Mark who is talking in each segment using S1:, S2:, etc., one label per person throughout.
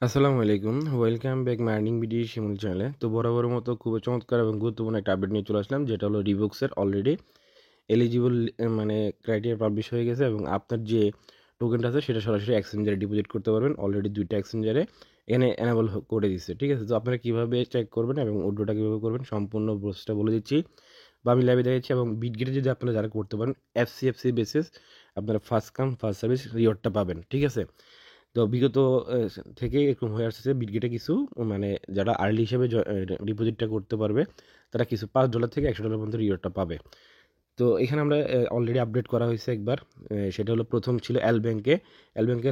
S1: আসসালামু আলাইকুম। Welcome back my earning BD Shimul চ্যানেলে। তো বরাবরের মতো খুবই চমৎকার এবং গুরুত্বপূর্ণ একটা আপডেট নিয়ে চলে আসলাম, যেটা হলো রিবক্সের অলরেডি এলিজিবল মানে ক্রাইটেরিয়া পাবলিশ হয়ে গেছে এবং আপনার যে টোকেনটা আছে সেটা সরাসরি এক্সচেঞ্জারে ডিপোজিট করতে পারবেন। অলরেডি 2টা এক্সচেঞ্জারে এনে এনাবল করে দিচ্ছে। ঠিক আছে? তো আপনারা কীভাবে চেক করবেন এবং উইথড্রটা কীভাবে করবেন সম্পূর্ণ প্রসেসটা বলে দিচ্ছি বা আমি লাইভে দেখাচ্ছি। এবং বিটগেটে যদি আপনারা যারা করতে পারেন এফসি বেসিস আপনারা ফার্স্ট কাম ফার্স্ট সার্ভিস রিওয়ার্ডটা পাবেন। ঠিক আছে? তো বিগত থেকে এরকম হয়ে আসছে বিটগেটে কিছু মানে যারা আর্লি হিসেবে ডিপোজিটটা করতে পারবে তারা কিছু $5 থেকে $100 পর্যন্ত রিওয়ার্ডটা পাবে। তো এখানে আমরা অলরেডি আপডেট করা হয়েছে একবার। সেটা হলো প্রথম ছিল এল ব্যাংকে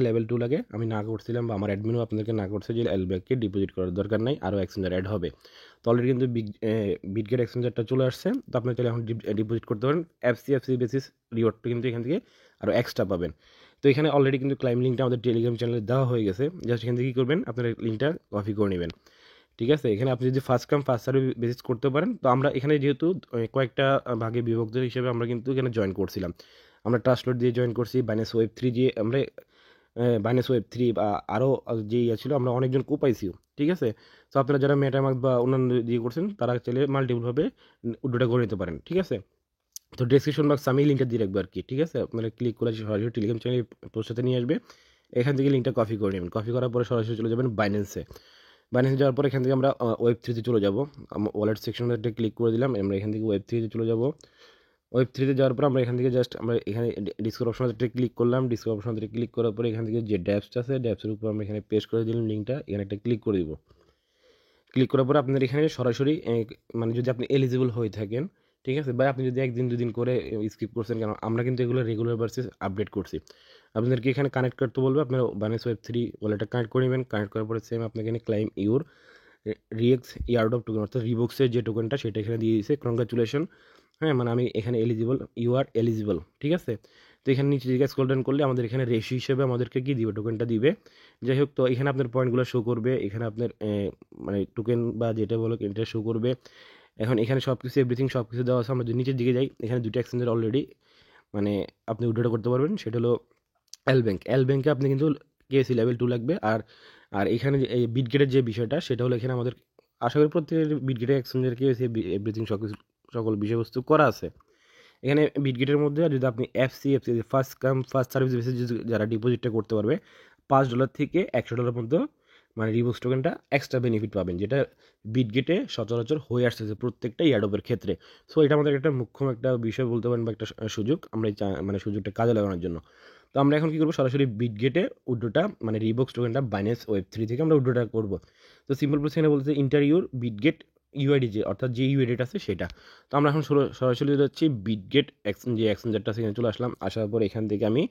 S1: লেভেল 2 লাগে। আমি না করছিলাম বা আমার অ্যাডমিনও আপনাদেরকে না করছে যে এল ব্যাংকে ডিপোজিট করার দরকার নাই, আরও এক্সচেঞ্জার অ্যাড হবে। তো অলরেডি কিন্তু বিটগেট এক্সচেঞ্জারটা চলে আসছে। তো আপনি চাইলে এখন ডিপোজিট করতে পারেন। এফসি বেসিস রিওয়ার্ডটা কিন্তু এখান থেকে আরও এক্সট্রা পাবেন। তো এখানে অলরেডি কিন্তু ক্লাইম লিঙ্কটা আমাদের টেলিগ্রাম চ্যানেলে দেওয়া হয়ে গেছে। জাস্ট এখান থেকে কী করবেন, আপনারা লিঙ্কটা কপি করে নেবেন। ঠিক আছে? এখানে আপনি যদি first come first serve basis করতে পারেন। তো আমরা এখানে যেহেতু কয়েকটা ভাগে বিভক্ত হিসেবে আমরা কিন্তু এখানে জয়েন করছিলাম। আমরা ট্রাস্টলোড দিয়ে জয়েন করছি, বাইন্যান্স ওয়েব 3 দিয়ে আমরা বাইন্যান্স ওয়েব 3 বা আরও যে ইয়ে ছিল আমরা অনেকজন পাইছিও। ঠিক আছে? তো আপনারা যারা মেটামাস্ক বা অন্যান্য দিয়ে করছেন তারা চাইলে মাল্টিপলভাবে উইথড্রটা করে নিতে পারেন। ঠিক আছে? তো ডেসক্রিপশন বক্সে আমি লিঙ্কটা দিয়ে রাখবো আর কি। ঠিক আছে? আপনারা ক্লিক করে সরাসরি টেলিগ্রাম চ্যানেল পোস্টটাতে নিয়ে আসবে। এখান থেকে লিঙ্কটা কপি করে নেবেন। কপি করার পরে সরাসরি চলে যাবেন বাইন্যান্সে। বাইন্যান্সে যাওয়ার পরে এখান থেকে আমরা ওয়েব 3 তে চলে যাব। ওয়ালেট সেকশনে ক্লিক করে দিলাম। আমরা এখান থেকে ওয়েব 3 তে চলে যাব। ওয়েব 3 তে যাওয়ার পর আমরা এখান থেকে জাস্ট আমরা এখানে ডিসক্রিপশন অপশনটাতে ক্লিক করলাম। ডিসক্রিপশন অপশনটাতে ক্লিক করার পরে এখান থেকে যে ড্যাপসটা আছে ড্যাপসের উপর আমরা এখানে পেস্ট করে দিলাম লিঙ্কটা। এখানে একটা ক্লিক করে দিব। ক্লিক করার পরে আপনার এখানে সরাসরি মানে যদি আপনি এলিজিবল হয়ে থাকেন, ঠিক আছে? বা আপনি যদি 1 দিন 2 দিন করে স্কিপ করছেন, কেন আমরা কিন্তু এগুলো রেগুলার বেসিস আপডেট করছি। আপনাদেরকে এখানে কানেক্ট করতে বলবে। আপনার বাইন্যান্স ওয়েব 3 ওয়ালেটটা কানেক্ট করে নেবেন। কানেক্ট করার পরে সেম আপনাকে এখানে ক্লাইম ইউর রিএক্স ইয়ারড্রপ টোকেন অর্থাৎ রিবক্সের যে টোকেনটা সেটা এখানে দিয়ে দিয়েছে। কংগ্রাচুলেশন। হ্যাঁ, মানে আমি এখানে এলিজিবল, ইউ আর এলিজিবল। ঠিক আছে? তো এখানে নিচে দিকে স্ক্রল ডাউন করলে আমাদের এখানে রেশি হিসেবে আমাদেরকে কি দিবে, টোকেনটা দিবে। যাই হোক, তো এখানে আপনার পয়েন্টগুলো শো করবে। এখানে আপনার মানে টোকেন বা যেটা বলো এটা শো করবে। এখন এখানে সব কিছু এভরিথিং সব কিছু দেওয়া আছে। আমরা যদি নিচের দিকে যাই, এখানে 2টা এক্সচেঞ্জের অলরেডি মানে আপনি উইথড্র করতে পারবেন। সেটা হলো এল ব্যাংকে আপনি কিন্তু কেওয়াইসি লেভেল 2 লাগবে। আর আর এখানে যে এই বিটগেটের যে বিষয়টা সেটা হলো এখানে আমাদের আশা করি প্রত্যেকের বিটগেটের এক্সচেঞ্জের কেওয়াইসি এভরিথিং সকল বিষয়বস্তু করা আছে। এখানে বিটগেটের মধ্যে যদি আপনি FC first come first service basis যারা ডিপোজিটটা করতে পারবে $5 থেকে $100 পর্যন্ত মানে রিবক্স টোকেনটা এক্সট্রা বেনিফিট পাবেন, যেটা বিটগেটে সচরাচর হয়ে আসতেছে প্রত্যেকটা ইয়ারডপের ক্ষেত্রে। সো এটা আমাদের একটা মুখ্য একটা বিষয় বলতে পারেন বা একটা সুযোগ আমরা মানে সুযোগটা কাজে লাগানোর জন্য। তো আমরা এখন কী করবো, সরাসরি বিটগেটে উইথড্রটা মানে রিবক্স টোকেনটা বাইন্যান্স ওয়েব 3 থেকে আমরা উইথড্রটা করবো। তো সিম্পল প্রসেস এখানে বলতে ইন্টারভিউর বিটগেট ইউআইডি যে অর্থাৎ যে ইউআইডিটা আছে সেটা। তো আমরা এখন সরাসরি যাচ্ছি বিটগেট যে এক্সচেঞ্জারটা সেখানে চলে আসলাম। আসার পর এখান থেকে আমি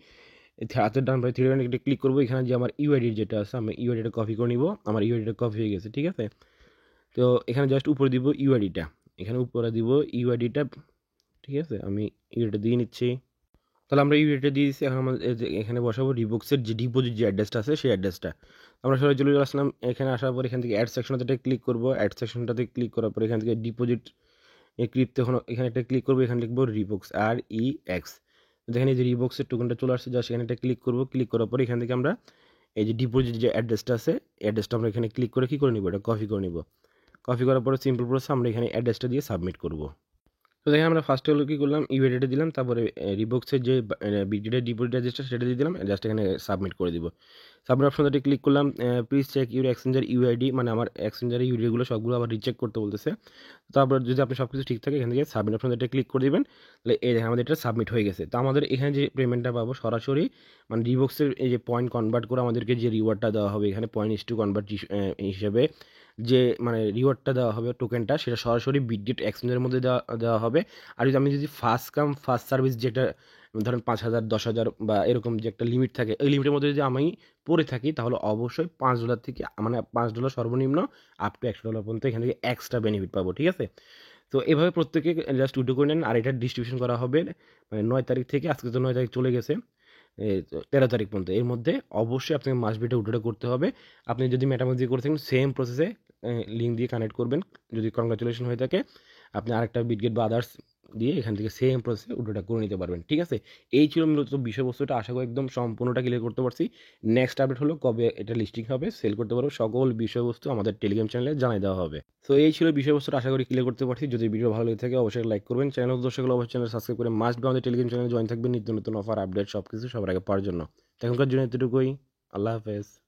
S1: হাতের ডান পাশে থ্রি লাইনে একটা ক্লিক করবো। এখানে যে আমার ইউআইডি যেটা আছে আমি ইউআইডিটা কপি করে নিব। আমার ইউআইডিটা কপি হয়ে গেছে। ঠিক আছে? তো এখানে জাস্ট উপরে দিব ইউআইডিটা। এখানে উপরে দিব ইউআইডিটা। ঠিক আছে? আমি ইউআইডিটা দিয়ে নিচ্ছি। তাহলে আমরা ইউআইডিটা দিয়ে দিচ্ছি। এখন আমাদের এখানে বসাবো রিবক্সের যে ডিপোজিট যে অ্যাড্রেসটা আছে সেই অ্যাড্রেসটা। আমরা সবাই চলে আসলাম। এখানে আসার পর এখান থেকে অ্যাড সেকশনটাতে ক্লিক করবো। অ্যাড সেকশনটাতে ক্লিক করার পর এখান থেকে ডিপোজিট ক্রিপ্টো এখানে একটা ক্লিক করবো। এখানে লিখবো রিবক্স REX। দেখেন এই যে রিবক্সের টোকেনটা চলে আসছে। জাস্ট এখানে একটা ক্লিক করবো। ক্লিক করার পর এখান থেকে আমরা এই যে ডিপোজিট যে অ্যাড্রেসটা আছে অ্যাড্রেসটা আমরা এখানে ক্লিক করে কী করে নিব, এটা কপি করে নিব। কপি করার পরে সিম্পল প্রসেস আমরা এখানে অ্যাড্রেসটা দিয়ে সাবমিট করব। তো দেখেন আমরা ফার্স্টে হলো কী করলাম, ইউআইডিটা দিলাম। তারপরে রিবক্সের যে বিটগেটের ডিপোজিট অ্যাড্রেসটা সেটা দিয়ে দিলাম। জাস্ট এখানে সাবমিট করে দিব। সাবমিট অপশনটাতে ক্লিক করলাম। Please check your exchanger UID, মানে আমার এক্সচেঞ্জারের ইউআইডিগুলো সবগুলো আবার রিচেক করতে বলতেছে। তারপর যদি আপনি সব কিছু ঠিক থাকে এখান থেকে সাবমিট অপশনটা ক্লিক করে দিবেন। তাহলে এই দেখেন আমাদের এটা সাবমিট হয়ে গেছে। তো আমাদের এখানে যে পেমেন্টটা পাবো সরাসরি মানে রিবক্সের এই যে পয়েন্ট কনভার্ট করে আমাদেরকে যে রিওয়ার্ডটা দেওয়া হবে এখানে পয়েন্ট ইস টু কনভার্ট হিসেবে যে মানে রিওয়ার্ডটা দেওয়া হবে টোকেনটা সেটা সরাসরি বিটগেট এক্সচেঞ্জের মধ্যে দেওয়া দেওয়া হবে। আর যদি আমি যদি ফার্স্ট কাম ফার্স্ট সার্ভিস যেটা ধরেন 5,000 10,000 বা এরকম যে একটা লিমিট থাকে ওই লিমিটের মধ্যে যদি আমি পড়ে থাকি তাহলে অবশ্যই $5 থেকে মানে $5 সর্বনিম্ন আপ টু $100 পর্যন্ত এখান থেকে এক্সট্রা বেনিফিট পাবো। ঠিক আছে? তো এভাবে প্রত্যেকে জাস্ট উইথড্র করে নেন। আর এটা ডিস্ট্রিবিউশন করা হবে মানে 9 তারিখ থেকে, আজকে তো 9 তারিখ চলে গেছে, 13 তারিখ পর্যন্ত। এর মধ্যে অবশ্যই আপনাকে মাস্ট বিটা উইথড্র করতে হবে। আপনি যদি মেটামাস্ক দিয়ে করে থাকেন সেম প্রসেসে লিঙ্ক দিয়ে কানেক্ট করবেন। যদি কংগ্রাচুলেশন হয়ে থাকে আপনি আরেকটা বিটগেট বা আদার্স দিয়ে এখান থেকে সেম প্রসেসে উইথড্রটা করে নিতে পারবেন। ঠিক আছে? এই ছিল মূলত বিষয়বস্তুটা। আশা করি একদম সম্পূর্ণটা ক্লিয়ার করতে পারছি। নেক্সট আপডেট হলো কবে এটা লিস্টিং হবে, সেল করতে পারবো, সকল বিষয়বস্তু আমাদের টেলিগ্রাম চ্যানেলে জানিয়ে দেওয়া হবে। তো এই ছিল বিষয়বস্তুটা, আশা করি ক্লিয়ার করতে পারছি। যদি ভিডিও ভালো লেগে থাকে অবশ্যই লাইক করবেন। চ্যানেল দর্শক হলে অবশ্যই চ্যানেল সাবস্ক্রাইব করে মাস্ট বি আমাদের টেলিগ্রাম চ্যানেলে জয়েন থাকবেন নিত্য নতুন অফার, আপডেট সব কিছু সবার আগে পাওয়ার জন্য। তো এখনকার জন্য এতটুকুই। আল্লাহ হাফেজ।